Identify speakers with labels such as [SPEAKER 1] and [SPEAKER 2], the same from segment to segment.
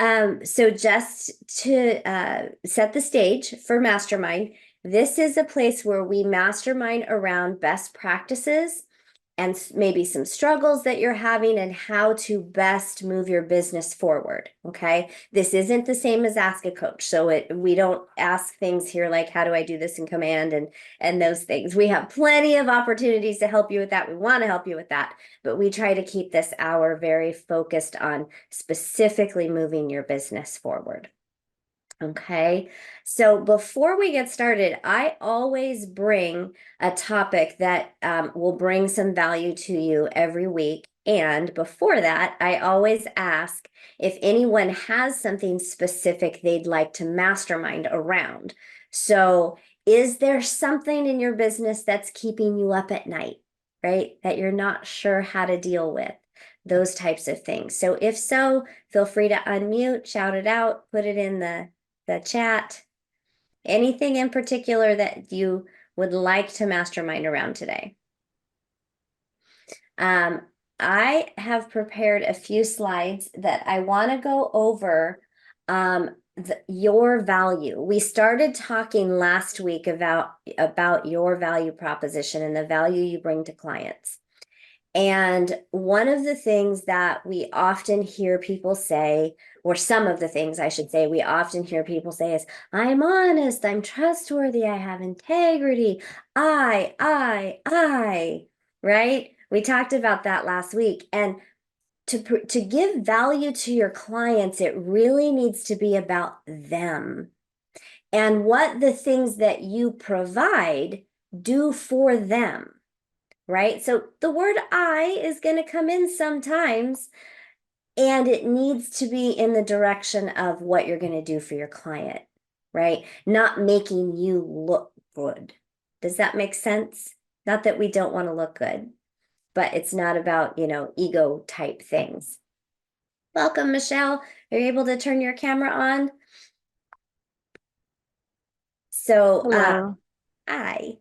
[SPEAKER 1] So just to set the stage for Mastermind, this is a place where we mastermind around best practices and maybe some struggles that you're having and how to best move your business forward. Okay. This isn't the same as ask a coach. So we don't ask things here like, how do I do this in command and those things. We have plenty of opportunities to help you with that. We want to help you with that, but we try to keep this hour very focused on specifically moving your business forward. Okay, so before we get started, I always bring a topic that will bring some value to you every week. And before that, I always ask if anyone has something specific they'd like to mastermind around. So, is there something in your business that's keeping you up at night, right? That you're not sure how to deal with? Those types of things. So, if so, feel free to unmute, shout it out, put it in the chat. Anything in particular that you would like to mastermind around today? I have prepared a few slides that I want to go over your value. We started talking last week about your value proposition and the value you bring to clients. And one of the things that we often hear people say, or some of the things I should say, we often hear people say is, I'm honest, I'm trustworthy, I have integrity, right? We talked about that last week. And to give value to your clients, it really needs to be about them and what the things that you provide do for them. Right? So the word I is going to come in sometimes, and it needs to be in the direction of what you're going to do for your client, right? Not making you look good. Does that make sense? Not that we don't want to look good, but it's not about, ego type things. Welcome, Michelle. Are you able to turn your camera on? So,
[SPEAKER 2] Hello.
[SPEAKER 1] I.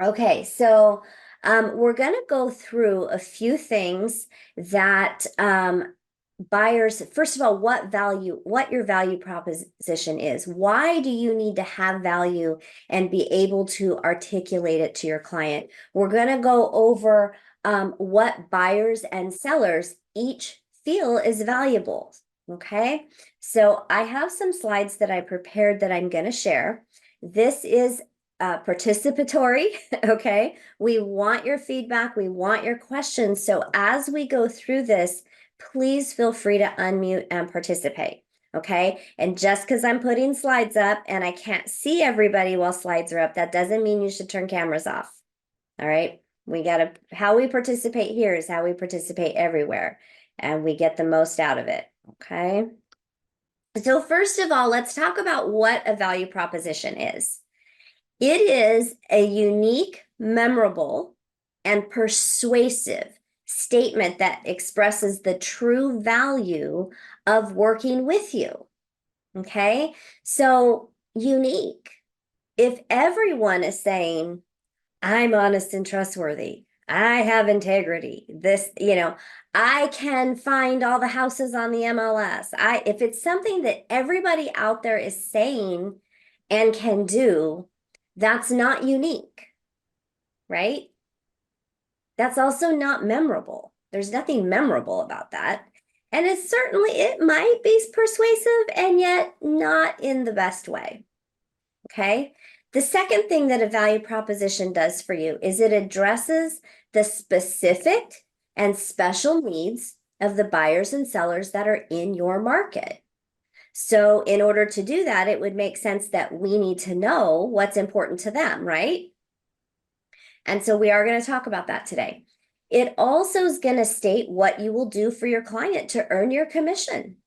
[SPEAKER 1] Okay, so we're going to go through a few things that buyers, first of all, what your value proposition is. Why do you need to have value and be able to articulate it to your client? We're going to go over what buyers and sellers each feel is valuable. Okay, so I have some slides that I prepared that I'm going to share. This is participatory. Okay, we want your feedback, we want your questions. So as we go through this, please feel free to unmute and participate. Okay, and just because I'm putting slides up and I can't see everybody while slides are up, that doesn't mean you should turn cameras off. All right, how we participate here is how we participate everywhere, and we get the most out of it. Okay, so first of all, let's talk about what a value proposition is. It is a unique, memorable, and persuasive statement that expresses the true value of working with you. Okay, so unique. If everyone is saying, I'm honest and trustworthy, I have integrity, I can find all the houses on the MLS. If it's something that everybody out there is saying and can do, that's not unique, right? That's also not memorable. There's nothing memorable about that. And it might be persuasive and yet not in the best way. Okay. The second thing that a value proposition does for you is it addresses the specific and special needs of the buyers and sellers that are in your market. So in order to do that, it would make sense that we need to know what's important to them, right? And so we are going to talk about that today. It also is going to state what you will do for your client to earn your commission.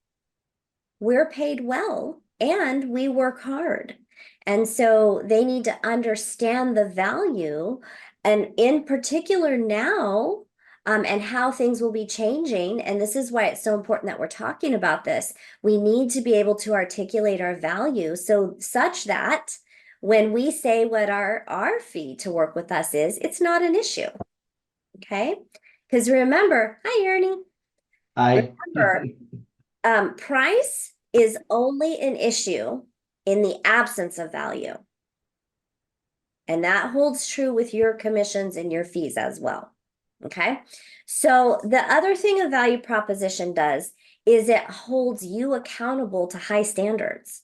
[SPEAKER 1] We're paid well and we work hard. And so they need to understand the value, and in particular now, and how things will be changing. And this is why it's so important that we're talking about this. We need to be able to articulate our value such that when we say what our fee to work with us is, it's not an issue. Okay? Because remember, hi Ernie.
[SPEAKER 3] I
[SPEAKER 1] Remember, Price is only an issue in the absence of value. And that holds true with your commissions and your fees as well. Okay. So the other thing a value proposition does is it holds you accountable to high standards.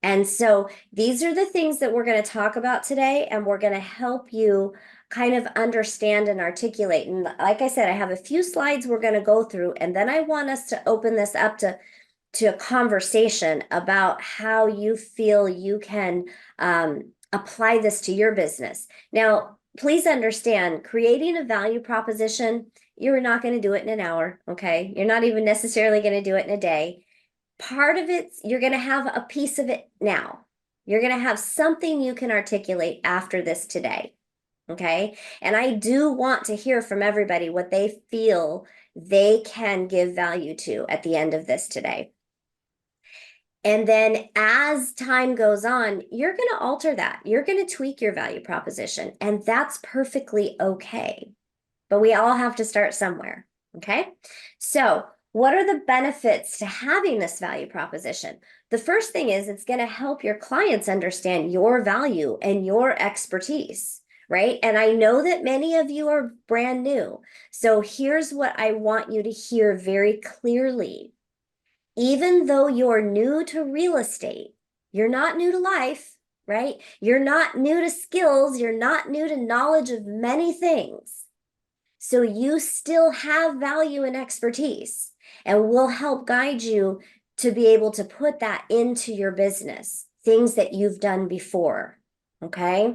[SPEAKER 1] And so these are the things that we're going to talk about today, and we're going to help you kind of understand and articulate. And like I said, I have a few slides we're going to go through, and then I want us to open this up to a conversation about how you feel you can apply this to your business. Now, please understand, creating a value proposition, you're not going to do it in an hour, okay? You're not even necessarily going to do it in a day. Part of it, you're going to have a piece of it now. You're going to have something you can articulate after this today, okay? And I do want to hear from everybody what they feel they can give value to at the end of this today. And then as time goes on, you're going to alter that. You're going to tweak your value proposition, and that's perfectly okay. But we all have to start somewhere. Okay. So, what are the benefits to having this value proposition? The first thing is it's going to help your clients understand your value and your expertise, right? And I know that many of you are brand new. So, here's what I want you to hear very clearly. Even though you're new to real estate, you're not new to life, right? You're not new to skills. You're not new to knowledge of many things. So you still have value and expertise, and we'll help guide you to be able to put that into your business, things that you've done before. Okay.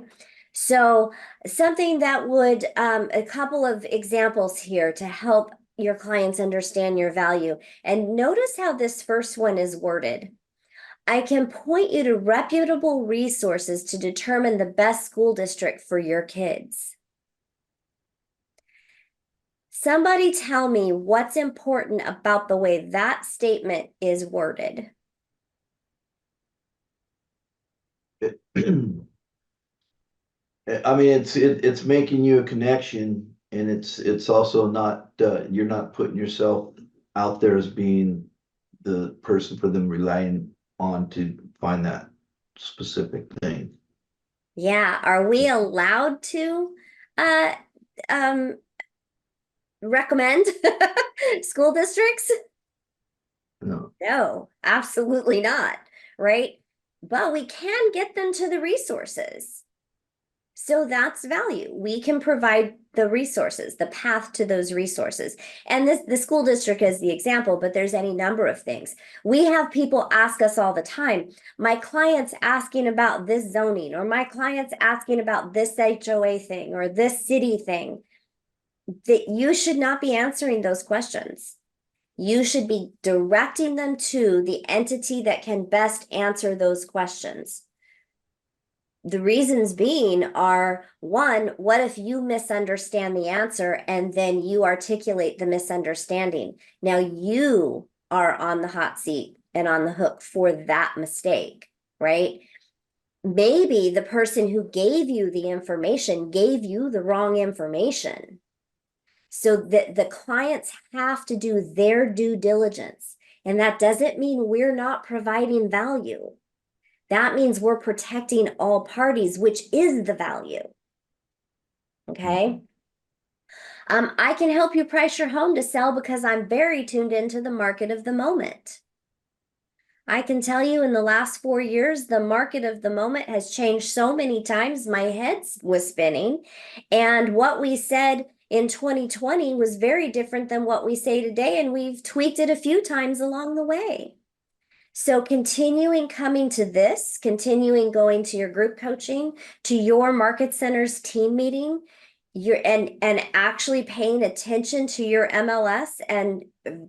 [SPEAKER 1] So something that would, a couple of examples here to help your clients understand your value. And notice how this first one is worded. I can point you to reputable resources to determine the best school district for your kids. Somebody tell me what's important about the way that statement is worded.
[SPEAKER 2] I mean, it's making you a connection, and it's also not you're not putting yourself out there as being the person for them relying on to find that specific thing.
[SPEAKER 1] Yeah, are we allowed to uh um recommend school districts?
[SPEAKER 2] No.
[SPEAKER 1] No, absolutely not, right? But we can get them to the resources. So that's value. We can provide the resources, the path to those resources. And this the school district is the example, but there's any number of things. We have people ask us all the time, my client's asking about this zoning, or my client's asking about this HOA thing or this city thing. That you should not be answering those questions. You should be directing them to the entity that can best answer those questions. The reasons being are, one, what if you misunderstand the answer and then you articulate the misunderstanding? Now you are on the hot seat and on the hook for that mistake, right? Maybe the person who gave you the information gave you the wrong information. So that the clients have to do their due diligence. And that doesn't mean we're not providing value. That means we're protecting all parties, which is the value. Okay. I can help you price your home to sell because I'm very tuned into the market of the moment. I can tell you in the last 4 years, the market of the moment has changed so many times. My head was spinning. And what we said in 2020 was very different than what we say today. And we've tweaked it a few times along the way. So continuing coming to this, continuing going to your group coaching, to your market centers team meeting, and actually paying attention to your MLS and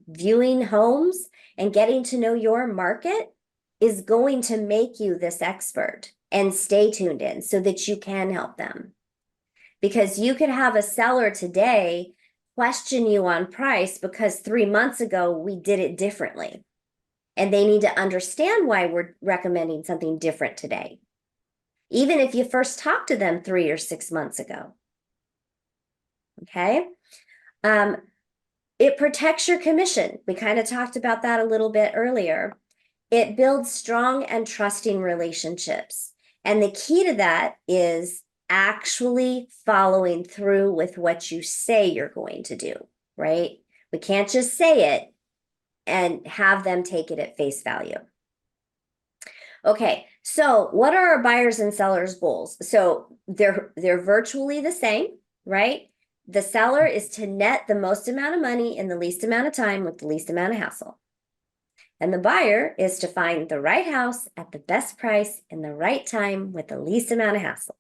[SPEAKER 1] viewing homes and getting to know your market is going to make you this expert. And stay tuned in so that you can help them. Because you could have a seller today question you on price because 3 months ago we did it differently. And they need to understand why we're recommending something different today, even if you first talked to them 3 or 6 months ago. Okay. It protects your commission. We kind of talked about that a little bit earlier. It builds strong and trusting relationships. And the key to that is actually following through with what you say you're going to do, right? We can't just say it and have them take it at face value. Okay, so what are our buyers and sellers' goals? So they're virtually the same, right? The seller is to net the most amount of money in the least amount of time with the least amount of hassle. And the buyer is to find the right house at the best price in the right time with the least amount of hassle.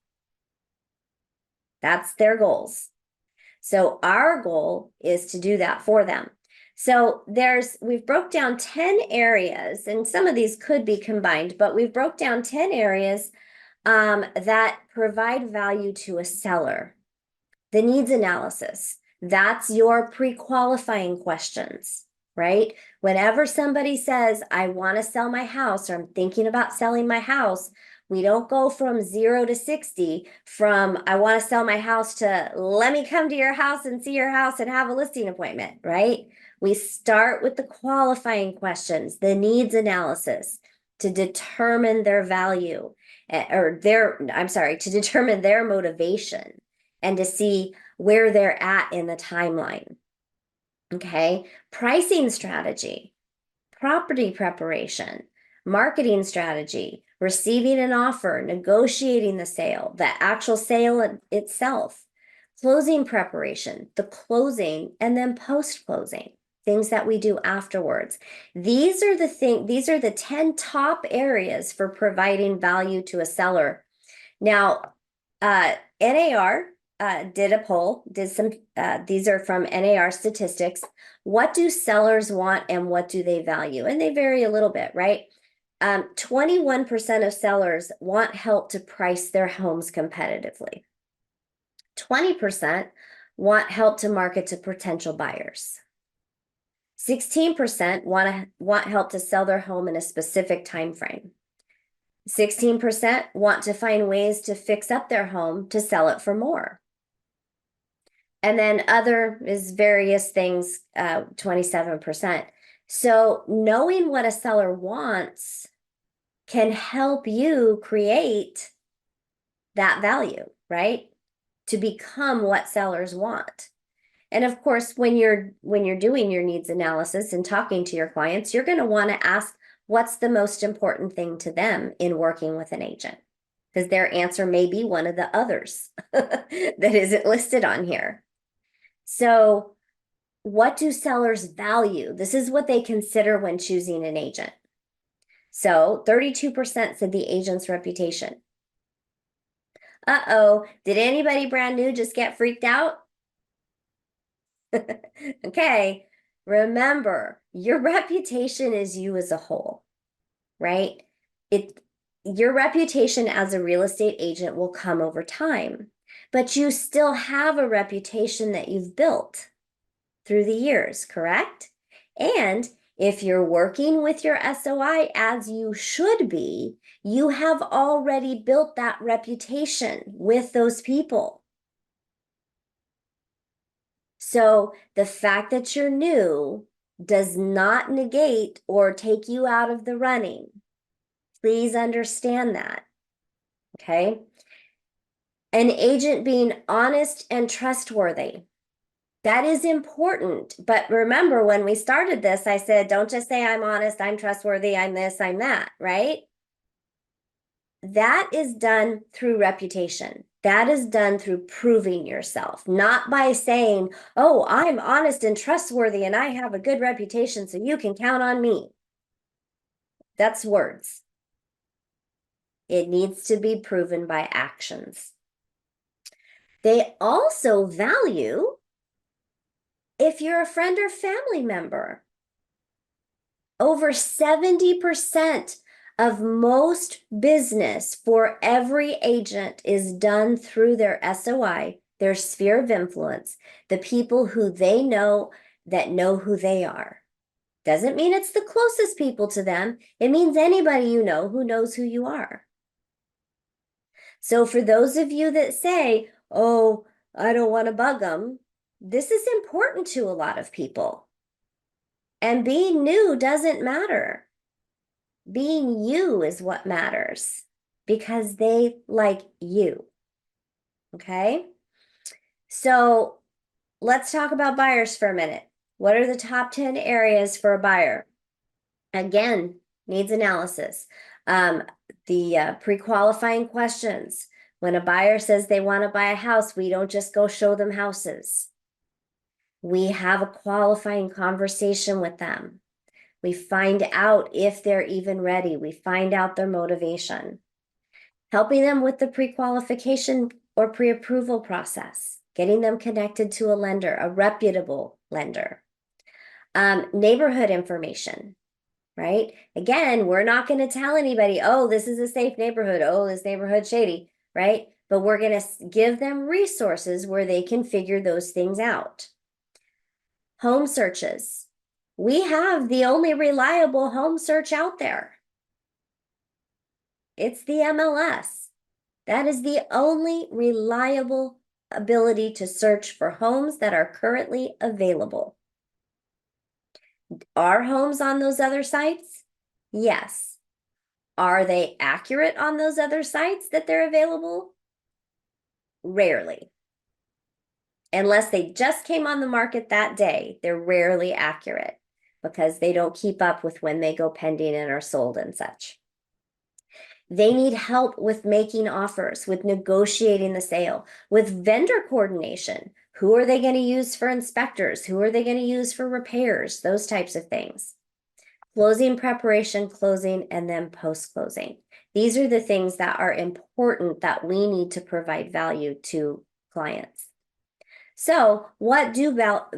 [SPEAKER 1] That's their goals. So our goal is to do that for them. So we've broke down 10 areas, and some of these could be combined, but we've broke down 10 areas that provide value to a seller. The needs analysis, that's your pre-qualifying questions, right? Whenever somebody says, I want to sell my house, or I'm thinking about selling my house, we don't go from 0 to 60 from I want to sell my house to let me come to your house and see your house and have a listing appointment, right? We start with the qualifying questions, the needs analysis to determine their value to determine their motivation and to see where they're at in the timeline. Okay, pricing strategy, property preparation, marketing strategy, receiving an offer, negotiating the sale, the actual sale itself, closing preparation, the closing, and then post-closing, things that we do afterwards. These are the 10 top areas for providing value to a seller. Now, NAR did a poll, these are from NAR statistics. What do sellers want and what do they value? And they vary a little bit, right? 21% of sellers want help to price their homes competitively. 20% want help to market to potential buyers. 16% want help to sell their home in a specific time frame. 16% want to find ways to fix up their home to sell it for more. And then other is various things, 27%. So knowing what a seller wants can help you create that value, right? To become what sellers want. And of course, when you're doing your needs analysis and talking to your clients, you're going to want to ask what's the most important thing to them in working with an agent, because their answer may be one of the others that isn't listed on here. So what do sellers value? This is what they consider when choosing an agent. So 32% said the agent's reputation. Uh-oh, did anybody brand new just get freaked out? Okay, remember, your reputation is you as a whole, right? Your reputation as a real estate agent will come over time, but you still have a reputation that you've built through the years, correct? And if you're working with your SOI as you should be, you have already built that reputation with those people. So the fact that you're new does not negate or take you out of the running. Please understand that, okay? An agent being honest and trustworthy. That is important. But remember, when we started this, I said, don't just say I'm honest, I'm trustworthy, I'm this, I'm that, right? That is done through reputation. That is done through proving yourself, not by saying, oh, I'm honest and trustworthy and I have a good reputation, so you can count on me. That's words. It needs to be proven by actions. They also value if you're a friend or family member. Over 70% of most business for every agent is done through their SOI, their sphere of influence, the people who they know that know who they are. Doesn't mean it's the closest people to them. It means anybody you know who knows who you are. So for those of you that say, oh, I don't want to bug them, This is important to a lot of people. And being new doesn't matter. Being you is what matters because they like you. Okay. So let's talk about buyers for a minute. What are the top 10 areas for a buyer? Again, needs analysis. The pre-qualifying questions. When a buyer says they want to buy a house, we don't just go show them houses. We have a qualifying conversation with them. We find out if they're even ready. We find out their motivation. Helping them with the pre-qualification or pre-approval process, getting them connected to a lender, a reputable lender. Neighborhood information, right? Again, we're not going to tell anybody, oh, this is a safe neighborhood. Oh, this neighborhood's shady, right? But we're going to give them resources where they can figure those things out. Home searches. We have the only reliable home search out there. It's the MLS. That is the only reliable ability to search for homes that are currently available. Are homes on those other sites? Yes. Are they accurate on those other sites that they're available? Rarely. Unless they just came on the market that day, they're rarely accurate because they don't keep up with when they go pending and are sold and such. They need help with making offers, with negotiating the sale, with vendor coordination. Who are they going to use for inspectors? Who are they going to use for repairs? Those types of things. Closing preparation, closing, and then post-closing. These are the things that are important that we need to provide value to clients. So what do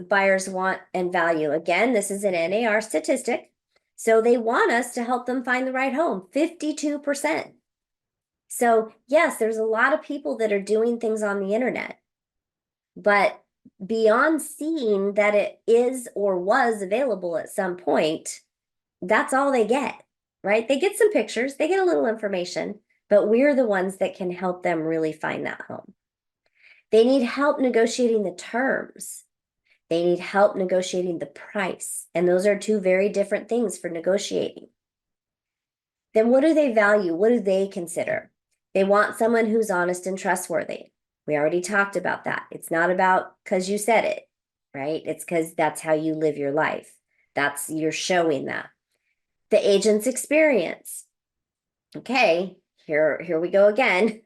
[SPEAKER 1] buyers want and value? Again, this is an NAR statistic. So they want us to help them find the right home, 52%. So yes, there's a lot of people that are doing things on the internet, but beyond seeing that it is or was available at some point, that's all they get, right? They get some pictures, they get a little information, but we're the ones that can help them really find that home. They need help negotiating the terms. They need help negotiating the price. And those are two very different things for negotiating. Then what do they value? What do they consider? They want someone who's honest and trustworthy. We already talked about that. It's not about because you said it, right? It's because that's how you live your life. You're showing that. The agent's experience. Okay, here we go again.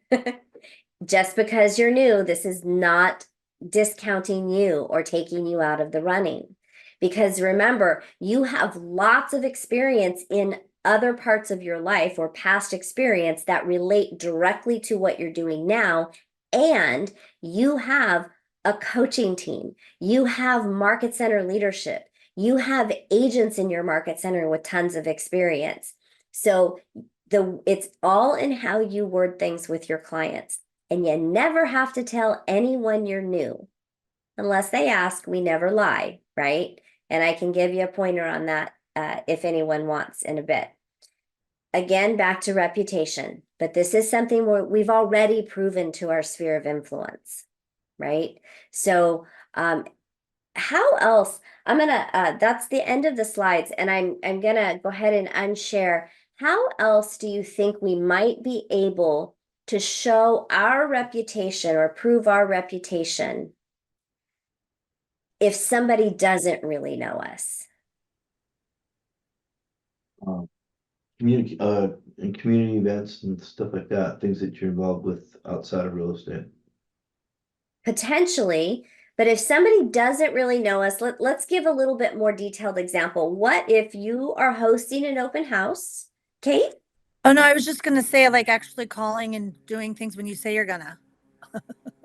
[SPEAKER 1] Just because you're new, this is not discounting you or taking you out of the running. Because remember, you have lots of experience in other parts of your life or past experience that relate directly to what you're doing now. And you have a coaching team, you have market center leadership, you have agents in your market center with tons of experience. So it's all in how you word things with your clients. And you never have to tell anyone you're new. Unless they ask, we never lie, right? And I can give you a pointer on that if anyone wants in a bit. Again, back to reputation, but this is something where we've already proven to our sphere of influence, right? So how else? That's the end of the slides, and I'm gonna go ahead and unshare. How else do you think we might be able to show our reputation or prove our reputation if somebody doesn't really know us?
[SPEAKER 2] Um, in community events and stuff like that, things that you're involved with outside of real estate.
[SPEAKER 1] Potentially, but if somebody doesn't really know us, let's give a little bit more detailed example. What if you are hosting an open house? Kate?
[SPEAKER 3] Oh no, I was just gonna say like actually calling and doing things when you say you're gonna.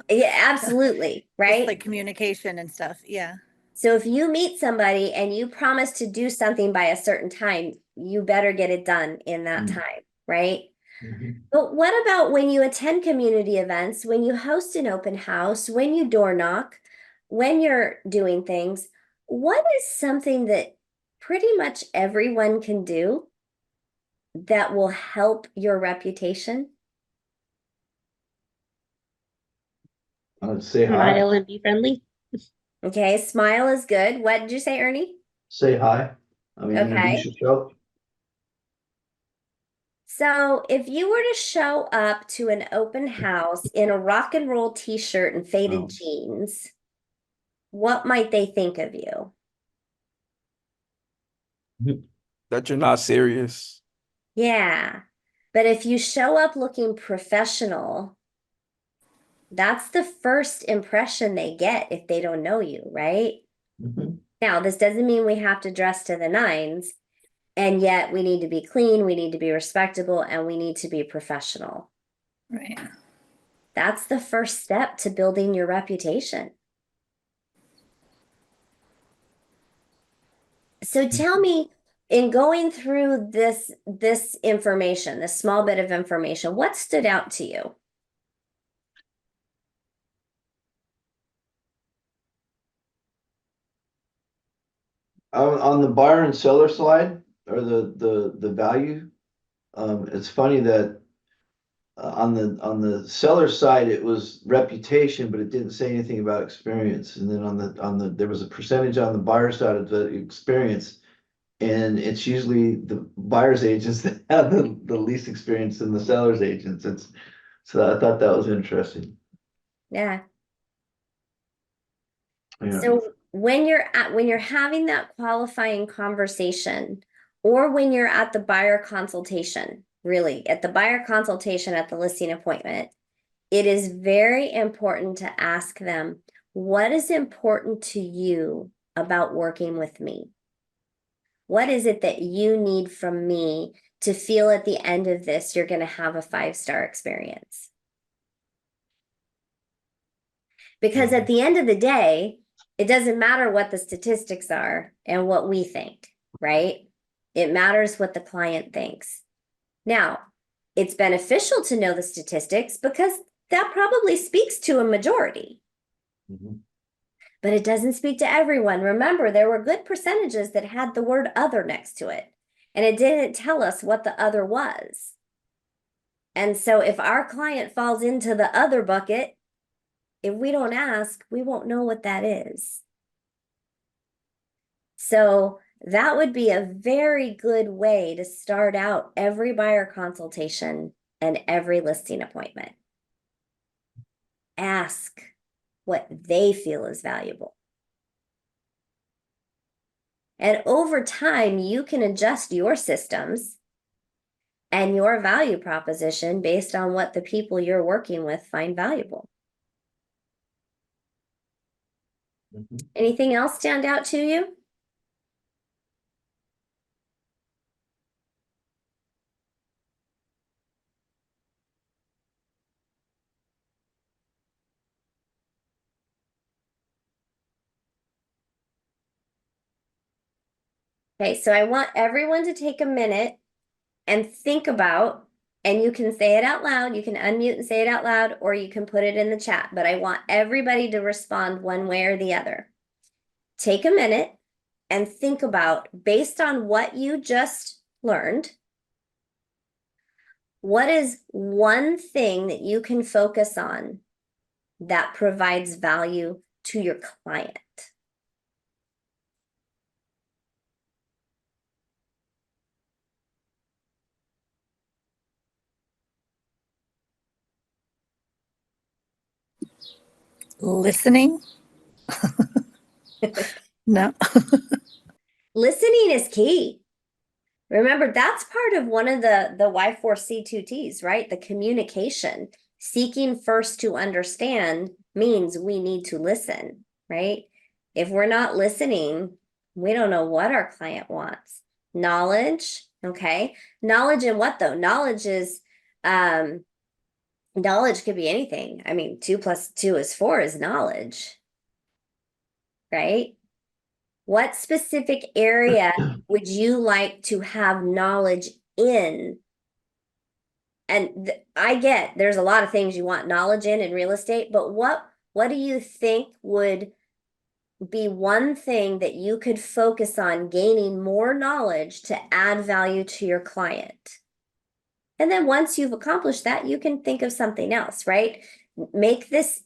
[SPEAKER 1] Yeah, absolutely,
[SPEAKER 3] Just
[SPEAKER 1] right?
[SPEAKER 3] like communication and stuff. Yeah.
[SPEAKER 1] So if you meet somebody and you promise to do something by a certain time, you better get it done in that time, right?
[SPEAKER 2] Mhm.
[SPEAKER 1] But what about when you attend community events, when you host an open house, when you door knock, when you're doing things? What is something that pretty much everyone can do that will help your reputation?
[SPEAKER 2] I'd say hi.
[SPEAKER 4] Smile and be friendly.
[SPEAKER 1] Okay, smile is good. What did you say, Ernie?
[SPEAKER 2] Say hi. I mean, introduce
[SPEAKER 1] Okay.
[SPEAKER 2] yourself.
[SPEAKER 1] So if you were to show up to an open house in a rock and roll t-shirt and faded
[SPEAKER 2] Oh.
[SPEAKER 1] jeans, what might they think of you?
[SPEAKER 4] That you're not serious.
[SPEAKER 1] Yeah. But if you show up looking professional, that's the first impression they get if they don't know you, right?
[SPEAKER 2] Mhm.
[SPEAKER 1] Now, this doesn't mean we have to dress to the nines, and yet we need to be clean, we need to be respectable, and we need to be professional.
[SPEAKER 3] Right.
[SPEAKER 1] That's the first step to building your reputation. So tell me, in going through this information, this small bit of information, what stood out to you?
[SPEAKER 2] On the buyer and seller side, or the value, it's funny that on the seller side, it was reputation, but it didn't say anything about experience. And then on the there was a percentage on the buyer side of the experience, and it's usually the buyer's agents that have the least experience than the seller's agents. It's so I thought that was interesting.
[SPEAKER 1] Yeah.
[SPEAKER 2] Yeah.
[SPEAKER 1] So when you're having that qualifying conversation, or when you're at the buyer consultation, really at the buyer consultation at the listing appointment, it is very important to ask them, what is important to you about working with me? What is it that you need from me to feel at the end of this you're going to have a 5-star experience? Because at the end of the day, it doesn't matter what the statistics are and what we think, right? It matters what the client thinks. Now, it's beneficial to know the statistics because that probably speaks to a majority,
[SPEAKER 2] Mhm.
[SPEAKER 1] but it doesn't speak to everyone. Remember, there were good percentages that had the word other next to it, and it didn't tell us what the other was. And so if our client falls into the other bucket, if we don't ask, we won't know what that is. So that would be a very good way to start out every buyer consultation and every listing appointment. Ask what they feel is valuable. And over time, you can adjust your systems and your value proposition based on what the people you're working with find valuable.
[SPEAKER 2] Mhm.
[SPEAKER 1] Anything else stand out to you? Okay, so I want everyone to take a minute and think about, and you can say it out loud, you can unmute and say it out loud, or you can put it in the chat, but I want everybody to respond one way or the other. Take a minute and think about, based on what you just learned, what is one thing that you can focus on that provides value to your client?
[SPEAKER 3] Listening? No.
[SPEAKER 1] Listening is key. Remember, that's part of one of the Y4C2Ts, right? The communication. Seeking first to understand means we need to listen, right? If we're not listening, we don't know what our client wants. Knowledge, okay? Knowledge in what though? Knowledge could be anything. I mean, 2 plus 2 is 4 is knowledge, right? What specific area would you like to have knowledge in? And I get there's a lot of things you want knowledge in real estate, but what do you think would be one thing that you could focus on gaining more knowledge to add value to your client? And then once you've accomplished that, you can think of something else, right? Make this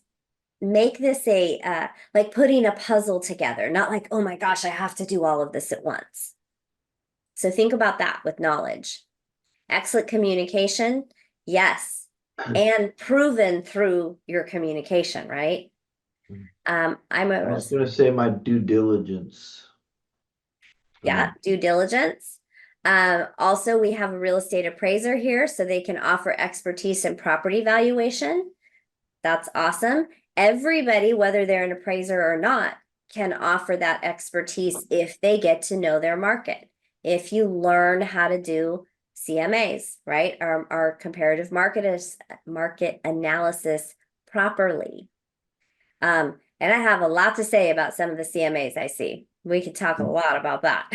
[SPEAKER 1] make this a like putting a puzzle together, not like, oh my gosh, I have to do all of this at once. So think about that with knowledge. Excellent communication, yes, and proven through your communication, right? I'm
[SPEAKER 2] I
[SPEAKER 1] a
[SPEAKER 2] was gonna say my due diligence.
[SPEAKER 1] yeah, due diligence. Also, we have a real estate appraiser here, so they can offer expertise in property valuation. That's awesome. Everybody, whether they're an appraiser or not, can offer that expertise if they get to know their market. If you learn how to do CMAs, right? Our comparative market analysis properly. And I have a lot to say about some of the CMAs I see. We could talk a lot about that.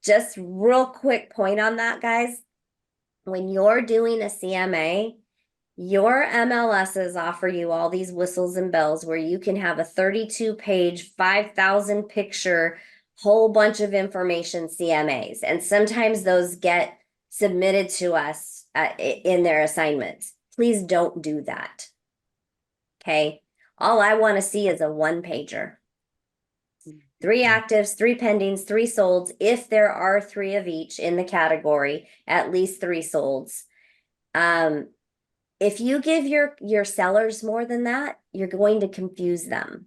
[SPEAKER 1] Just real quick point on that, guys. When you're doing a CMA, your MLSs offer you all these whistles and bells where you can have a 32-page, 5,000 picture, whole bunch of information CMAs. And sometimes those get submitted to us in their assignments. Please don't do that. Okay. All I want to see is a 1-pager. 3 actives, 3 pendings, 3 solds. If there are 3 of each in the category, at least 3 solds. If you give your sellers more than that, you're going to confuse them.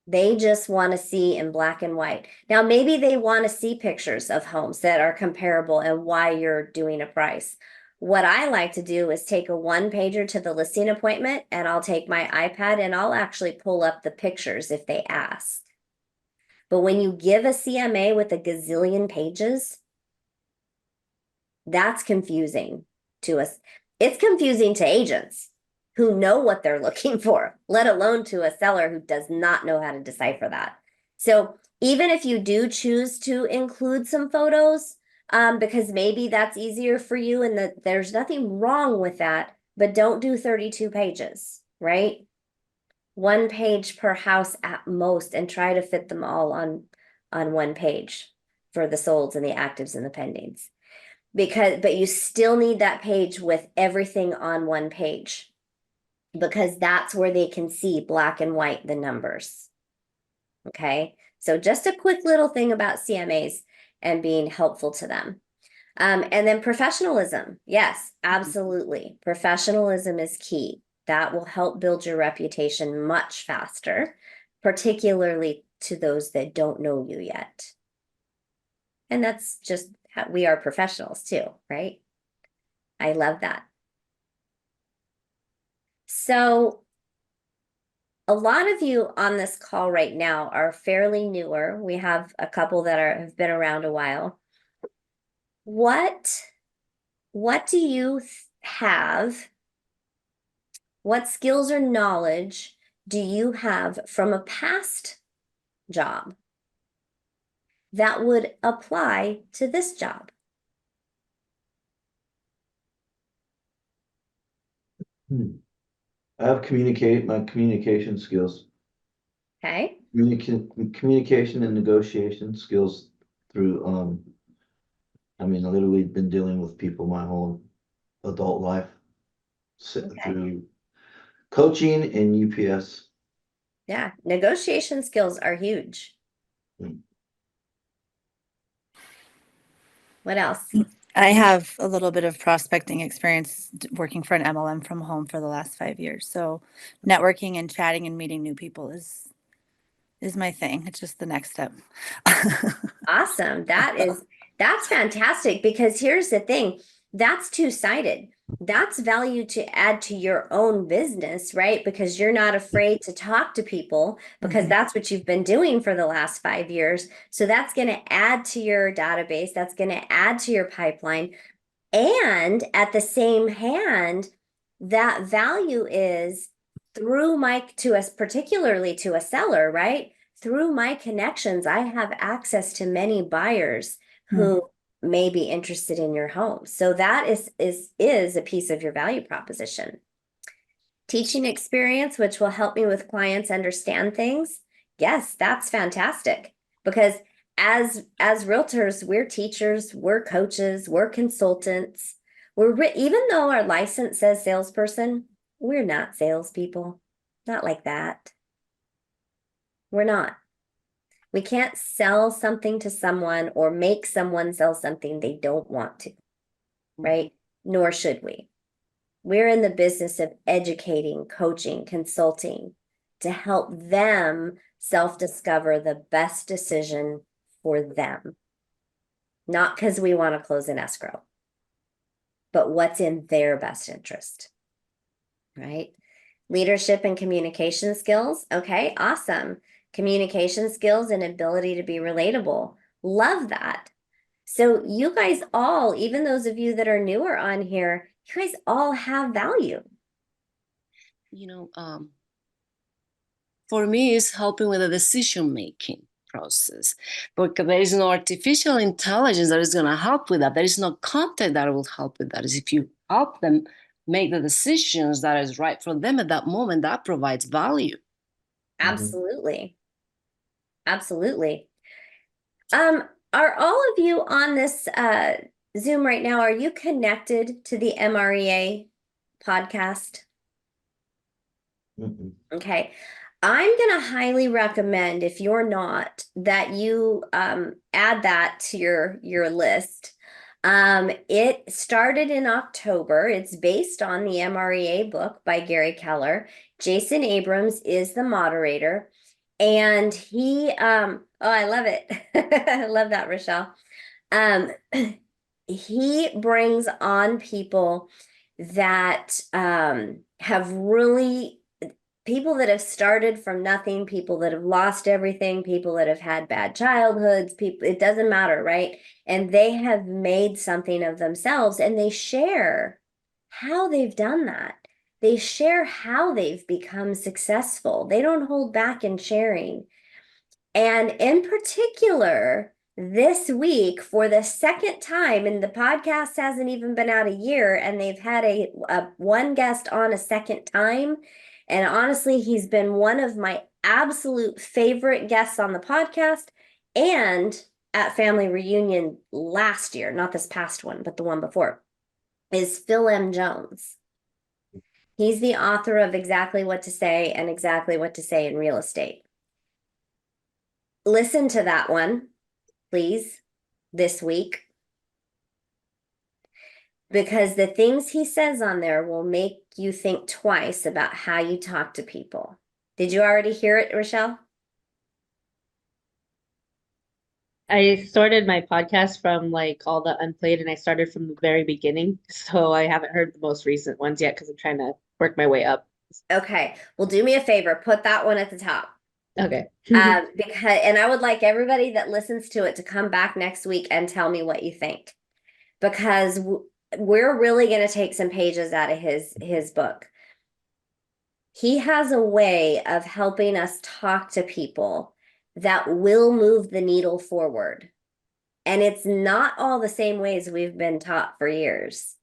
[SPEAKER 1] They just want to see in black and white. Now, maybe they want to see pictures of homes that are comparable and why you're doing a price. What I like to do is take a 1-pager to the listing appointment, and I'll take my iPad and I'll actually pull up the pictures if they ask. But when you give a CMA with a gazillion pages, that's confusing to us. It's confusing to agents who know what they're looking for, let alone to a seller who does not know how to decipher that. So even if you do choose to include some photos, because maybe that's easier for you and that there's nothing wrong with that, but don't do 32 pages, right? 1 page per house at most, and try to fit them all on 1 page for the solds and the actives and the pendings. But you still need that page with everything on 1 page, because that's where they can see black and white the numbers. Okay, so just a quick little thing about CMAs and being helpful to them. And then professionalism. Yes, absolutely. Professionalism is key. That will help build your reputation much faster, particularly to those that don't know you yet. And that's just how we are professionals too, right? I love that. So a lot of you on this call right now are fairly newer. We have a couple that have been around a while. What do you have? What skills or knowledge do you have from a past job that would apply to this job?
[SPEAKER 2] I have my communication skills.
[SPEAKER 1] Okay.
[SPEAKER 2] Communication and negotiation skills through, I mean, I literally been dealing with people my whole adult life. Through coaching and UPS.
[SPEAKER 1] Yeah, negotiation skills are huge. What else?
[SPEAKER 3] I have a little bit of prospecting experience working for an MLM from home for the last 5 years. So networking and chatting and meeting new people is my thing. It's just the next step.
[SPEAKER 1] Awesome. That's fantastic, because here's the thing. That's two-sided. That's value to add to your own business, right? Because you're not afraid to talk to people, because that's what you've been doing for the last 5 years. So that's going to add to your database. That's going to add to your pipeline. And at the same hand, that value is through particularly to a seller, right? Through my connections, I have access to many buyers who may be interested in your home. So that is a piece of your value proposition. Teaching experience, which will help me with clients understand things. Yes, that's fantastic, because as realtors, we're teachers, we're coaches, we're consultants. Even though our license says salesperson, We're not salespeople. Not like that. We're not. We can't sell something to someone or make someone sell something they don't want to, right? Nor should we. We're in the business of educating, coaching, consulting to help them self-discover the best decision for them. Not because we want to close an escrow, but what's in their best interest, right? Leadership and communication skills. Okay, awesome. Communication skills and ability to be relatable. Love that. So you guys all, even those of you that are newer on here, you guys all have value.
[SPEAKER 5] You know, for me, it's helping with the decision-making process, because there is no artificial intelligence that is going to help with that. There is no content that will help with that. Is if you help them make the decisions that is right for them at that moment, that provides value.
[SPEAKER 1] Absolutely. Absolutely. Are all of you on this Zoom right now, are you connected to the MREA podcast?
[SPEAKER 2] Mm-mm.
[SPEAKER 1] Okay. I'm going to highly recommend, if you're not, that you add that to your list. It started in October. It's based on the MREA book by Gary Keller. Jason Abrams is the moderator, and he oh, I love it. I love that, Rochelle. He brings on people that have really people that have started from nothing, people that have lost everything, people that have had bad childhoods, people, it doesn't matter, right? And they have made something of themselves and they share how they've done that. They share how they've become successful. They don't hold back in sharing. And in particular, this week, for the second time, and the podcast hasn't even been out a year, and they've had a one guest on a second time. And honestly, he's been one of my absolute favorite guests on the podcast and at Family Reunion last year, not this past one, but the one before, is Phil M. Jones. He's the author of Exactly What to Say and Exactly What to Say in Real Estate. Listen to that one, please, this week. Because the things he says on there will make you think twice about how you talk to people. Did you already hear it, Rochelle?
[SPEAKER 6] I started my podcast from like all the unplayed and I started from the very beginning. So I haven't heard the most recent ones yet because I'm trying to work my way up.
[SPEAKER 1] Okay. Well, do me a favor, put that one at the top.
[SPEAKER 6] Okay.
[SPEAKER 1] Because, and I would like everybody that listens to it to come back next week and tell me what you think. Because we're really going to take some pages out of his book. He has a way of helping us talk to people that will move the needle forward. And it's not all the same ways we've been taught for years.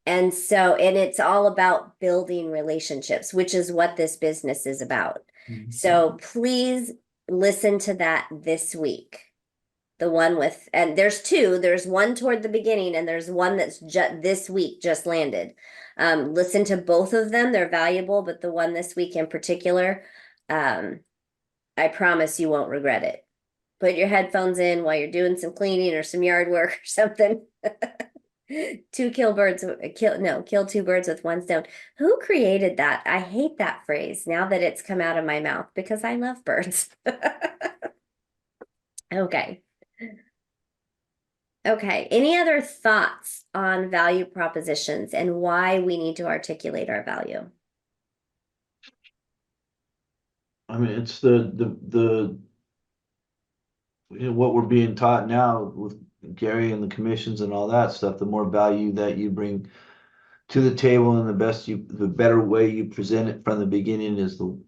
[SPEAKER 1] And so, and it's all about building relationships, which is what this business is about. So please listen to that this week. The one with, and there's two, there's one toward the beginning and there's one that's just this week just landed. Listen to both of them. They're valuable, but the one this week in particular, I promise you won't regret it. Put your headphones in while you're doing some cleaning or some yard work or something. Kill two birds with one stone. Who created that? I hate that phrase now that it's come out of my mouth because I love birds. Okay. Okay. Any other thoughts on value propositions and why we need to articulate our value?
[SPEAKER 2] I mean, it's the what we're being taught now with Gary and the commissions and all that stuff, the more value that you bring to the table and the better way you present it from the beginning is the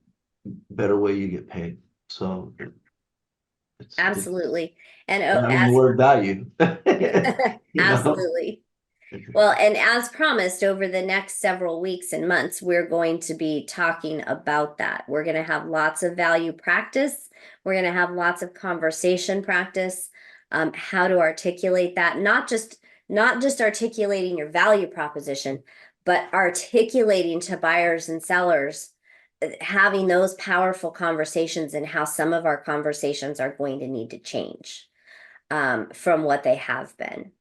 [SPEAKER 2] better way you get paid. So it's
[SPEAKER 1] Absolutely. And
[SPEAKER 2] in the word value. You know?
[SPEAKER 1] absolutely. Well, and as promised, over the next several weeks and months, we're going to be talking about that. We're going to have lots of value practice. We're going to have lots of conversation practice, how to articulate that, not just articulating your value proposition, but articulating to buyers and sellers, having those powerful conversations, and how some of our conversations are going to need to change from what they have been.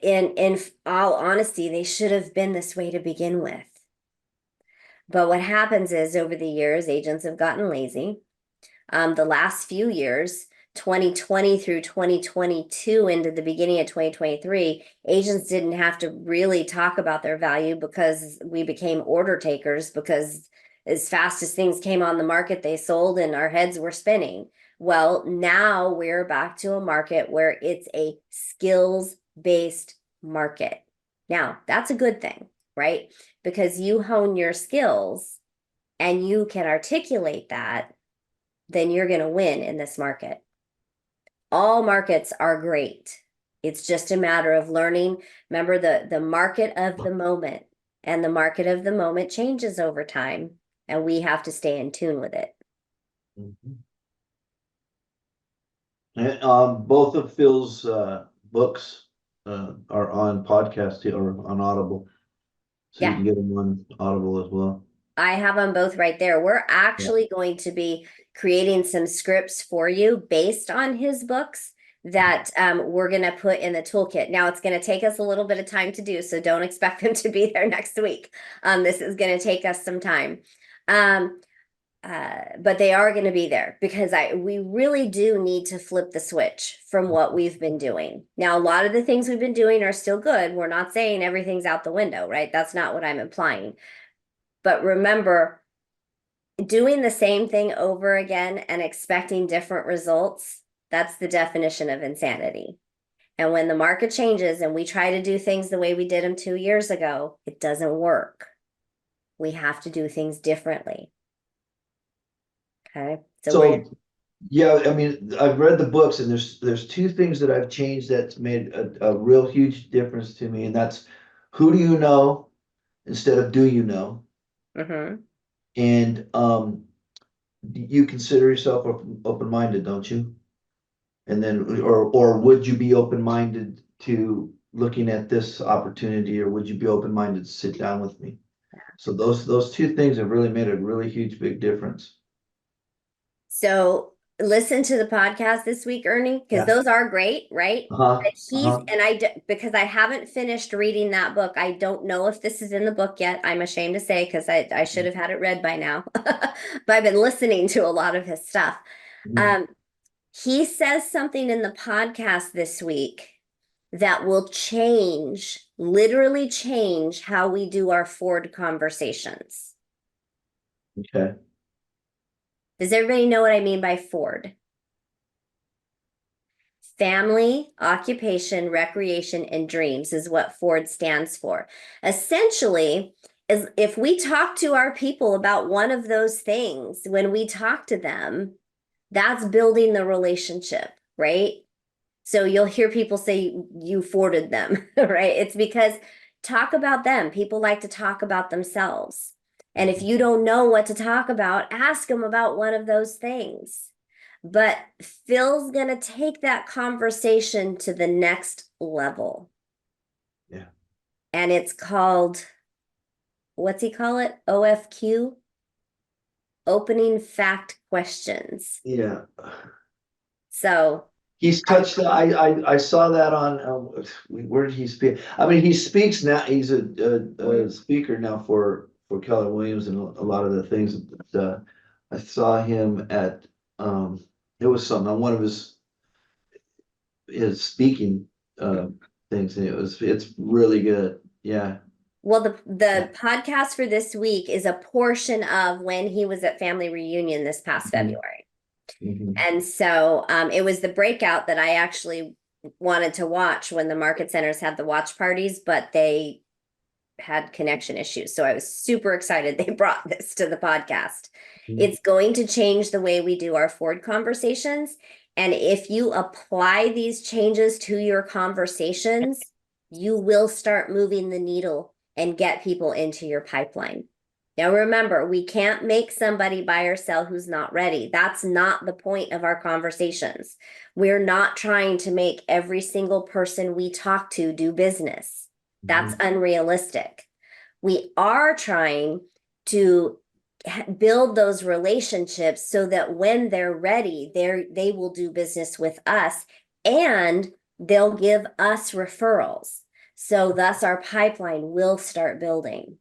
[SPEAKER 1] In all honesty, they should have been this way to begin with. But what happens is, over the years, agents have gotten lazy. The last few years, 2020 through 2022 into the beginning of 2023, agents didn't have to really talk about their value because we became order takers, because as fast as things came on the market, they sold and our heads were spinning. Well, now we're back to a market where it's a skills-based market. Now, that's a good thing, right? Because you hone your skills and you can articulate that, then you're going to win in this market. All markets are great. It's just a matter of learning. Remember, the market of the moment, and the market of the moment changes over time, and we have to stay in tune with it.
[SPEAKER 2] Mhm. And both of Phil's books are on podcast or on Audible. So you
[SPEAKER 1] Yeah.
[SPEAKER 2] can get them on Audible as well.
[SPEAKER 1] I have them both right there. We're actually going to be creating some scripts for you based on his books that we're going to put in the toolkit. Now, it's going to take us a little bit of time to do, so don't expect them to be there next week. This is going to take us some time. But they are going to be there, because we really do need to flip the switch from what we've been doing. Now, a lot of the things we've been doing are still good. We're not saying everything's out the window, right? That's not what I'm implying. But remember, doing the same thing over again and expecting different results, that's the definition of insanity. And when the market changes and we try to do things the way we did them 2 years ago, it doesn't work. We have to do things differently. Okay.
[SPEAKER 2] So, yeah, I mean, I've read the books, and there's two things that I've changed that's made a real huge difference to me, and that's who do you know instead of do you know?
[SPEAKER 1] Mhm.
[SPEAKER 2] And you consider yourself open-minded, don't you? And then, or would you be open-minded to looking at this opportunity, or would you be open-minded to sit down with me? So those two things have really made a really huge, big difference.
[SPEAKER 1] So listen to the podcast this week, Ernie, because
[SPEAKER 2] Yeah.
[SPEAKER 1] those are great, right?
[SPEAKER 2] Uh-huh,
[SPEAKER 1] But because I haven't finished reading that book, I don't know if this is in the book yet. I'm ashamed to say, because I should have had it read by now. But I've been listening to a lot of his stuff.
[SPEAKER 2] Mhm.
[SPEAKER 1] He says something in the podcast this week that will literally change how we do our Ford conversations.
[SPEAKER 2] Okay.
[SPEAKER 1] Does everybody know what I mean by Ford? Family, occupation, recreation, and dreams is what Ford stands for. Essentially, is if we talk to our people about one of those things, when we talk to them, that's building the relationship, right? So you'll hear people say you Forded them, right? It's because talk about them. People like to talk about themselves. And if you don't know what to talk about, ask them about one of those things. But Phil's going to take that conversation to the next level.
[SPEAKER 2] Yeah.
[SPEAKER 1] And it's called, what's he call it? OFQ? Opening fact questions.
[SPEAKER 2] Yeah.
[SPEAKER 1] So
[SPEAKER 2] He's touched, I saw that on, where did he speak? I mean, he speaks now, he's a speaker now for Keller Williams and a lot of the things that, I saw him at, it was something on one of his speaking, things, and it's really good, yeah.
[SPEAKER 1] well, the podcast for this week is a portion of when he was at Family Reunion this past
[SPEAKER 2] Mhm.
[SPEAKER 1] February.
[SPEAKER 2] Mhm.
[SPEAKER 1] And so it was the breakout that I actually wanted to watch when the market centers had the watch parties, but they had connection issues. So I was super excited they brought this to the podcast.
[SPEAKER 2] Mhm.
[SPEAKER 1] It's going to change the way we do our Ford conversations. And if you apply these changes to your conversations, you will start moving the needle and get people into your pipeline. Now, remember, we can't make somebody buy or sell who's not ready. That's not the point of our conversations. We're not trying to make every single person we talk to do business. That's unrealistic. We are trying to build those relationships so that when they're ready, they will do business with us and they'll give us referrals. So thus our pipeline will start building.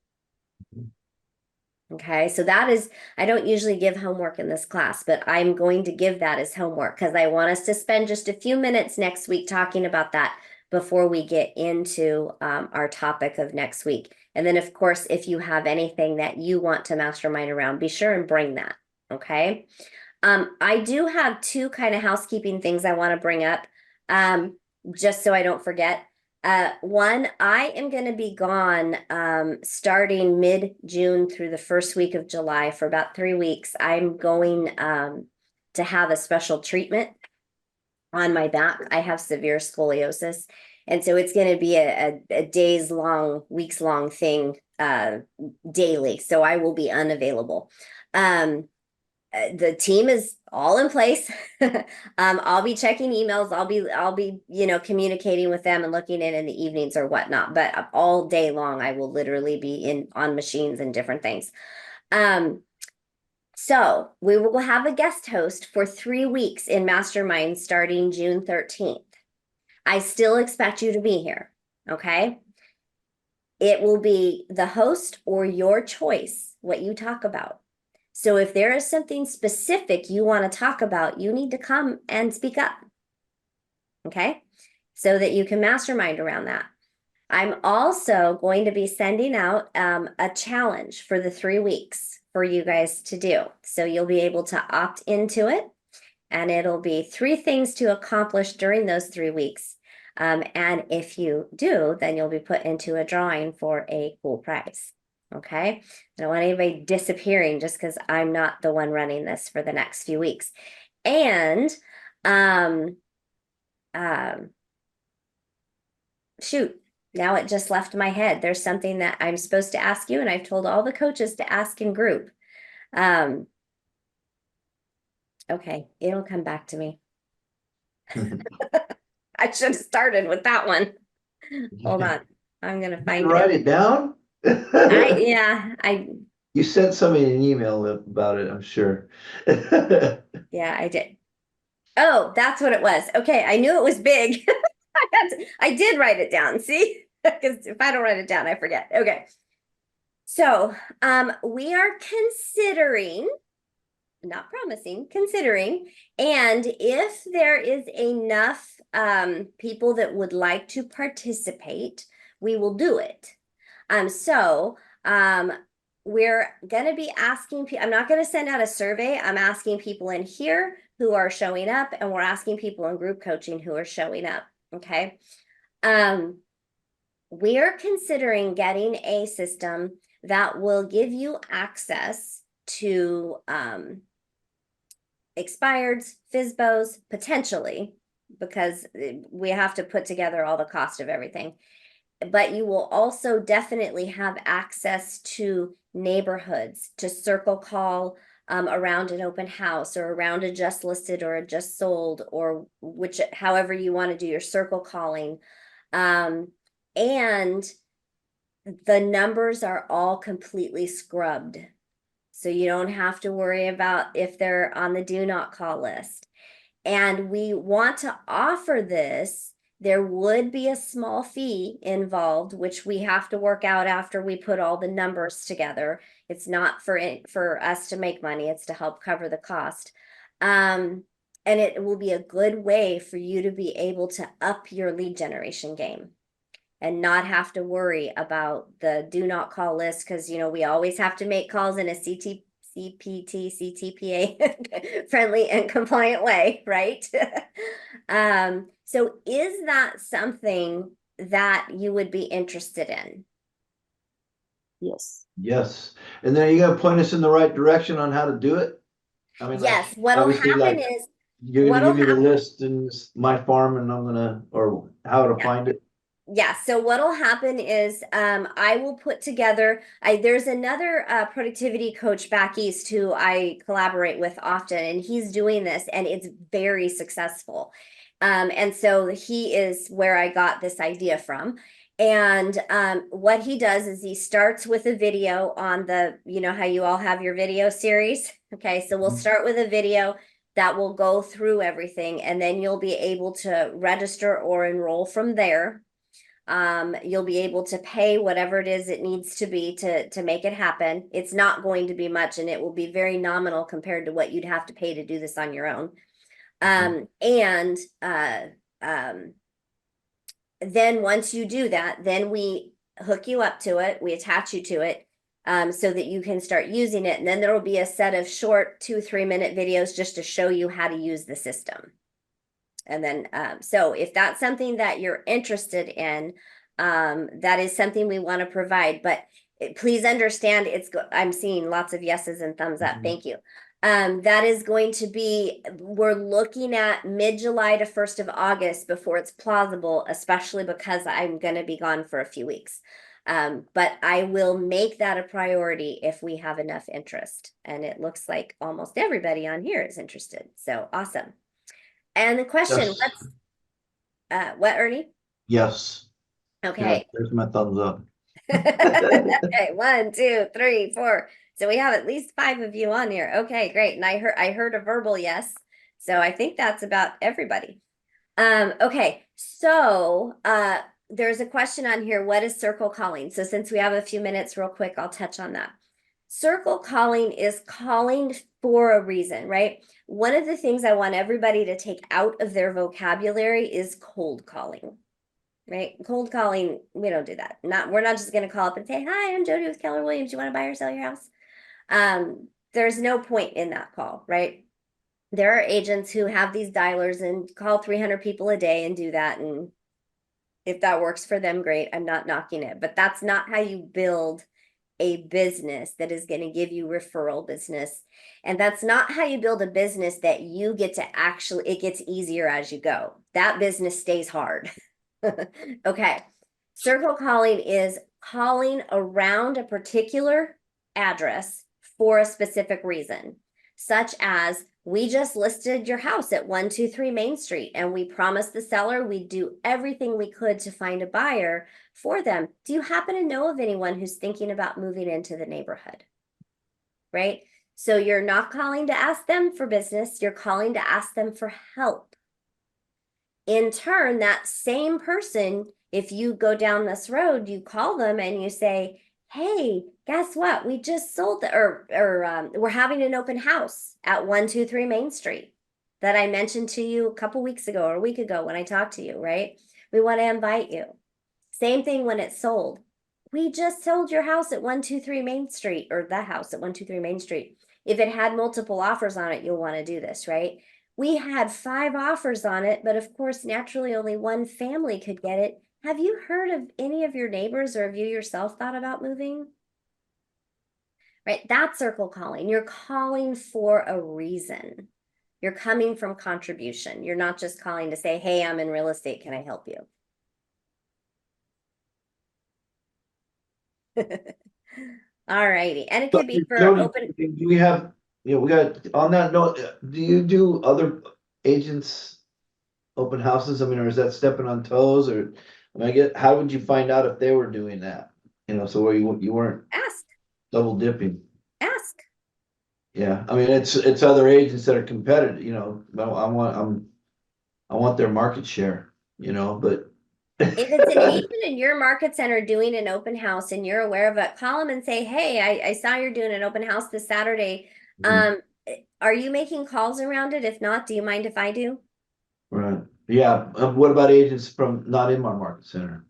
[SPEAKER 1] Okay, so that is, I don't usually give homework in this class, but I'm going to give that as homework because I want us to spend just a few minutes next week talking about that before we get into our topic of next week. And then, of course, if you have anything that you want to mastermind around, be sure and bring that. Okay. I do have two kind of housekeeping things I want to bring up, just so I don't forget. One, I am going to be gone starting mid-June through the first week of July for about 3 weeks. I'm going to have a special treatment on my back. I have severe scoliosis. And so it's going to be a days long, weeks long thing daily. So I will be unavailable. The team is all in place. I'll be checking emails. I'll be, communicating with them and looking in the evenings or whatnot. But all day long, I will literally be on machines and different things. So we will have a guest host for 3 weeks in Mastermind starting June 13th. I still expect you to be here. Okay. It will be the host or your choice, what you talk about. So if there is something specific you want to talk about, you need to come and speak up. Okay. So that you can mastermind around that. I'm also going to be sending out a challenge for the 3 weeks for you guys to do. So you'll be able to opt into it. And it'll be 3 things to accomplish during those 3 weeks. And if you do, then you'll be put into a drawing for a cool prize. Okay. I don't want anybody disappearing just because I'm not the one running this for the next few weeks. And shoot, now it just left my head. There's something that I'm supposed to ask you, and I've told all the coaches to ask in group. Okay, it'll come back to me. I should have started with that one. Hold on. I'm gonna find
[SPEAKER 2] Write
[SPEAKER 1] it.
[SPEAKER 2] it down?
[SPEAKER 1] I
[SPEAKER 2] You sent somebody an email about it, I'm sure.
[SPEAKER 1] yeah, I did. Oh, that's what it was. Okay, I knew it was big. I did write it down. See? Because if I don't write it down, I forget. Okay. So, we are considering, not promising, considering, and if there is enough people that would like to participate, we will do it. We're going to be asking people, I'm not going to send out a survey. I'm asking people in here who are showing up, and we're asking people in group coaching who are showing up. Okay. We are considering getting a system that will give you access to expireds, FSBOs, potentially, because we have to put together all the cost of everything. But you will also definitely have access to neighborhoods, to circle call around an open house or around a just listed or a just sold, or however you want to do your circle calling. And the numbers are all completely scrubbed. So you don't have to worry about if they're on the do not call list. And we want to offer this. There would be a small fee involved, which we have to work out after we put all the numbers together. It's not for us to make money, it's to help cover the cost. And it will be a good way for you to be able to up your lead generation game and not have to worry about the do not call list, because we always have to make calls in a CPT, CTPA friendly and compliant way, right? So is that something that you would be interested in?
[SPEAKER 5] Yes.
[SPEAKER 2] Yes, and then you gotta point us in the right direction on how to do it. I mean,
[SPEAKER 1] Yes,
[SPEAKER 2] like,
[SPEAKER 1] what'll
[SPEAKER 2] obviously,
[SPEAKER 1] happen
[SPEAKER 2] like,
[SPEAKER 1] is,
[SPEAKER 2] you're gonna
[SPEAKER 1] what'll
[SPEAKER 2] give me the
[SPEAKER 1] happen,
[SPEAKER 2] list and my farm, and I'm gonna, or how to
[SPEAKER 1] Yeah.
[SPEAKER 2] find it.
[SPEAKER 1] yeah, so what'll happen is I will put together, there's another productivity coach back east who I collaborate with often, and he's doing this and it's very successful. And so he is where I got this idea from. And what he does is he starts with a video on the, you know, how you all have your video series. Okay, so we'll
[SPEAKER 2] Mhm.
[SPEAKER 1] start with a video that will go through everything, and then you'll be able to register or enroll from there. You'll be able to pay whatever it is it needs to be to make it happen. It's not going to be much, and it will be very nominal compared to what you'd have to pay to do this on your own. And then once you do that, then we hook you up to it, we attach you to it, so that you can start using it. And then there will be a set of short 2-3 minute videos just to show you how to use the system. And then, so if that's something that you're interested in, that is something we want to provide. But please understand, I'm seeing lots of yeses and thumbs up.
[SPEAKER 2] Mhm.
[SPEAKER 1] Thank you. That is going to be, we're looking at mid-July to 1st of August before it's plausible, especially because I'm going to be gone for a few weeks. But I will make that a priority if we have enough interest. And it looks like almost everybody on here is interested. So awesome. And the question,
[SPEAKER 2] Yes.
[SPEAKER 1] what, Ernie?
[SPEAKER 2] Yes.
[SPEAKER 1] Okay.
[SPEAKER 2] There's my thumbs up.
[SPEAKER 1] Okay, 1, 2, 3, 4. So we have at least 5 of you on here. Okay, great. And I heard a verbal yes. So I think that's about everybody. Okay, so there's a question on here. What is circle calling? So since we have a few minutes, real quick, I'll touch on that. Circle calling is calling for a reason, right? One of the things I want everybody to take out of their vocabulary is cold calling, right? Cold calling, we don't do that. We're not just going to call up and say, "Hi, I'm Jodi with Keller Williams. You want to buy or sell your house?" There's no point in that call, right? There are agents who have these dialers and call 300 people a day and do that. And if that works for them, great. I'm not knocking it, but that's not how you build a business that is going to give you referral business. And that's not how you build a business that you get to actually, it gets easier as you go. That business stays hard. Okay. Circle calling is calling around a particular address for a specific reason, such as we just listed your house at 123 Main Street and we promised the seller we'd do everything we could to find a buyer for them. Do you happen to know of anyone who's thinking about moving into the neighborhood? Right? So you're not calling to ask them for business, you're calling to ask them for help. In turn, that same person, if you go down this road, you call them and you say, "Hey, guess what? We just sold we're having an open house at 123 Main Street that I mentioned to you a couple weeks ago or a week ago when I talked to you, right? We want to invite you." Same thing when it's sold. "We just sold your house at 123 Main Street," or the house at 123 Main Street. If it had multiple offers on it, you'll want to do this, right? "We had 5 offers on it, but of course, naturally, only one family could get it. Have you heard of any of your neighbors, or have you yourself thought about moving?" Right? That's circle calling. You're calling for a reason. You're coming from contribution. You're not just calling to say, "Hey, I'm in real estate. Can I help you?" All righty. And it
[SPEAKER 2] So,
[SPEAKER 1] could be for
[SPEAKER 2] Jody,
[SPEAKER 1] open.
[SPEAKER 2] do we have, we got, on that note, do you do other agents open houses? I mean, or is that stepping on toes or, how would you find out if they were doing that? So where you weren't
[SPEAKER 1] Ask.
[SPEAKER 2] double dipping?
[SPEAKER 1] Ask.
[SPEAKER 2] Yeah, I mean, it's other agents that are competitive, but I want their market share, but.
[SPEAKER 1] If it's an agent in your market center doing an open house and you're aware of it, call them and say, "Hey, I saw you're doing an open house this Saturday.
[SPEAKER 2] Mhm.
[SPEAKER 1] Are you making calls around it? If not, do you mind if I do?"
[SPEAKER 2] Right, yeah, what about agents from not in my market center?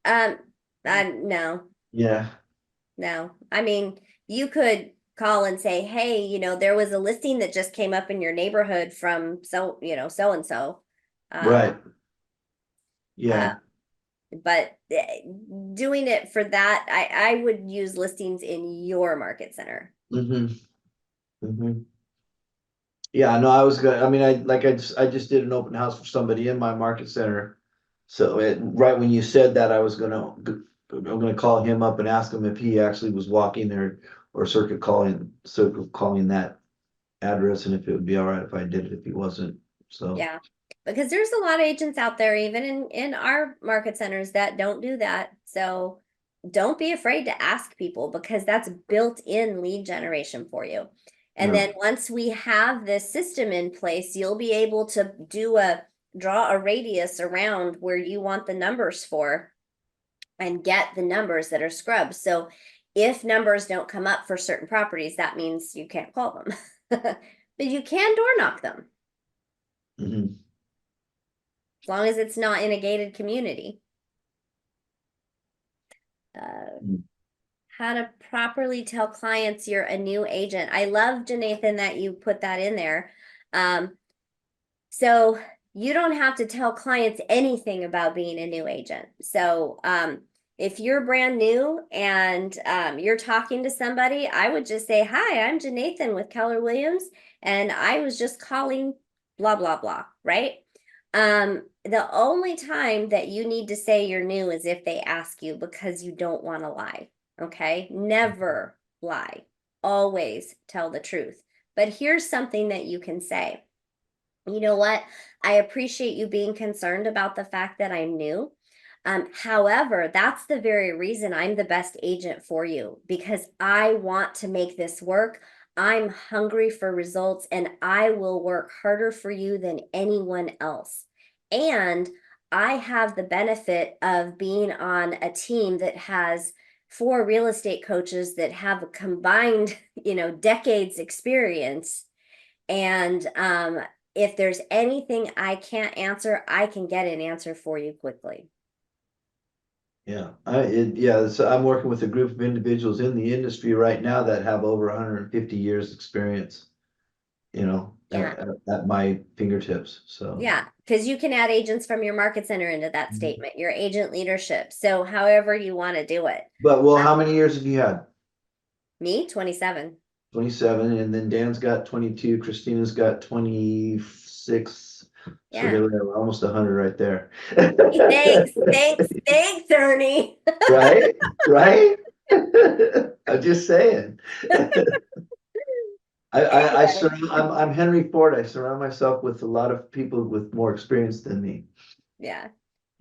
[SPEAKER 1] Um, no,
[SPEAKER 2] Yeah,
[SPEAKER 1] no. I mean, you could call and say, "Hey, there was a listing that just came up in your neighborhood from so and so."
[SPEAKER 2] right,
[SPEAKER 1] Uh,
[SPEAKER 2] yeah.
[SPEAKER 1] but doing it for that, I would use listings in your market center.
[SPEAKER 2] Mm-hmm. Mm-hmm. Yeah, no, I was good. I mean, I just did an open house for somebody in my market center. So right when you said that, I'm gonna call him up and ask him if he actually was walking there or circuit calling that address and if it would be all right if I did it if he wasn't. So.
[SPEAKER 1] Yeah, because there's a lot of agents out there, even in our market centers, that don't do that. So don't be afraid to ask people, because that's built-in lead generation for you. And
[SPEAKER 2] Yeah.
[SPEAKER 1] then once we have this system in place, you'll be able to draw a radius around where you want the numbers for and get the numbers that are scrubbed. So if numbers don't come up for certain properties, that means you can't call them. But you can door knock them,
[SPEAKER 2] Mhm.
[SPEAKER 1] as long as it's not in a gated community. Uh,
[SPEAKER 2] Mm.
[SPEAKER 1] how to properly tell clients you're a new agent. I love, Jonathan, that you put that in there. So you don't have to tell clients anything about being a new agent. So if you're brand new and you're talking to somebody, I would just say, "Hi, I'm Jonathan with Keller Williams, and I was just calling blah, blah, blah," right? The only time that you need to say you're new is if they ask you, because you don't want to lie. Okay? Never lie. Always tell the truth. But here's something that you can say. You know what? I appreciate you being concerned about the fact that I'm new. However, that's the very reason I'm the best agent for you, because I want to make this work. I'm hungry for results, and I will work harder for you than anyone else. And I have the benefit of being on a team that has 4 real estate coaches that have a combined, decades experience. And if there's anything I can't answer, I can get an answer for you quickly.
[SPEAKER 2] Yeah, I'm working with a group of individuals in the industry right now that have over 150 years experience,
[SPEAKER 1] Yeah.
[SPEAKER 2] at my fingertips, so.
[SPEAKER 1] Yeah, because you can add agents from your market center into that statement, your agent leadership. So however you want to do it.
[SPEAKER 2] But, well, how many years have you had?
[SPEAKER 1] Me, 27.
[SPEAKER 2] 27, and then Dan's got 22, Christina's got 26. So
[SPEAKER 1] Yeah.
[SPEAKER 2] there we are, almost 100 right there.
[SPEAKER 1] Thanks, Ernie.
[SPEAKER 2] Right, right? I'm just saying. I'm Henry Ford. I surround myself with a lot of people with more experience than me.
[SPEAKER 1] Yeah.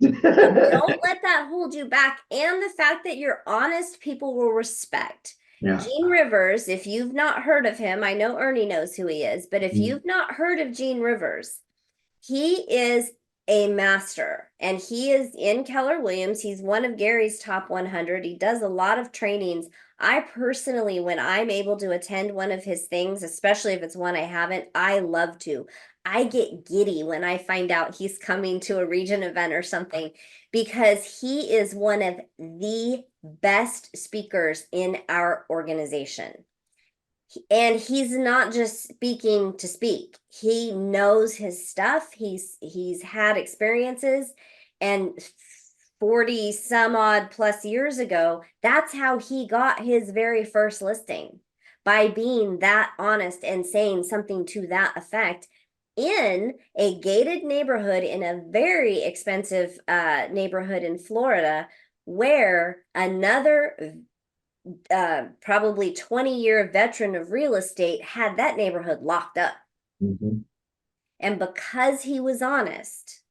[SPEAKER 1] Don't let that hold you back. And the fact that you're honest, people will respect.
[SPEAKER 2] Yeah.
[SPEAKER 1] Gene Rivers, if you've not heard of him, I know Ernie knows who he is, but if you've not heard of Gene Rivers, he is a master, and he is in Keller Williams. He's one of Gary's top 100. He does a lot of trainings. I personally, when I'm able to attend one of his things, especially if it's one I haven't, I love to. I get giddy when I find out he's coming to a region event or something, because he is one of the best speakers in our organization. And he's not just speaking to speak. He knows his stuff. He's had experiences, and 40 some odd plus years ago, that's how he got his very first listing, by being that honest and saying something to that effect in a gated neighborhood, in a very expensive neighborhood in Florida, where another probably 20-year veteran of real estate had that neighborhood locked up.
[SPEAKER 2] Mhm.
[SPEAKER 1] And because he was honest,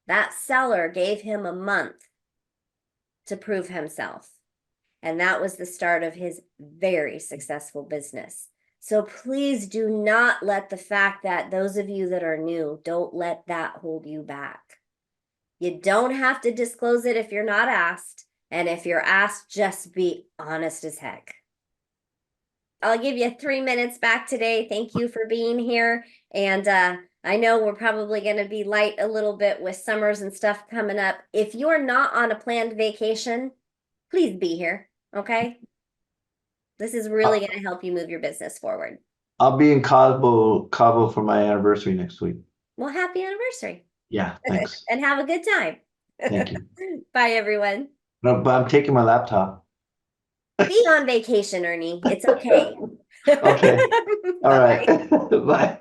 [SPEAKER 1] that seller gave him a month to prove himself. And that was the start of his very successful business. So please do not let the fact that those of you that are new, don't let that hold you back. You don't have to disclose it if you're not asked. And if you're asked, just be honest as heck. I'll give you 3 minutes back today. Thank you for being here. And I know we're probably going to be light a little bit with summers and stuff coming up. If you're not on a planned vacation, please be here. Okay. This is really going to help you move your business forward.
[SPEAKER 2] I'll be in Cabo for my anniversary next week.
[SPEAKER 1] Well, happy anniversary.
[SPEAKER 2] Yeah, thanks.
[SPEAKER 1] And have a good time.
[SPEAKER 2] Thank you.
[SPEAKER 1] Bye, everyone.
[SPEAKER 2] No, but I'm taking my laptop.
[SPEAKER 1] Be on vacation, Ernie. It's okay.
[SPEAKER 2] Okay. All
[SPEAKER 1] Bye-bye.
[SPEAKER 2] right. Bye.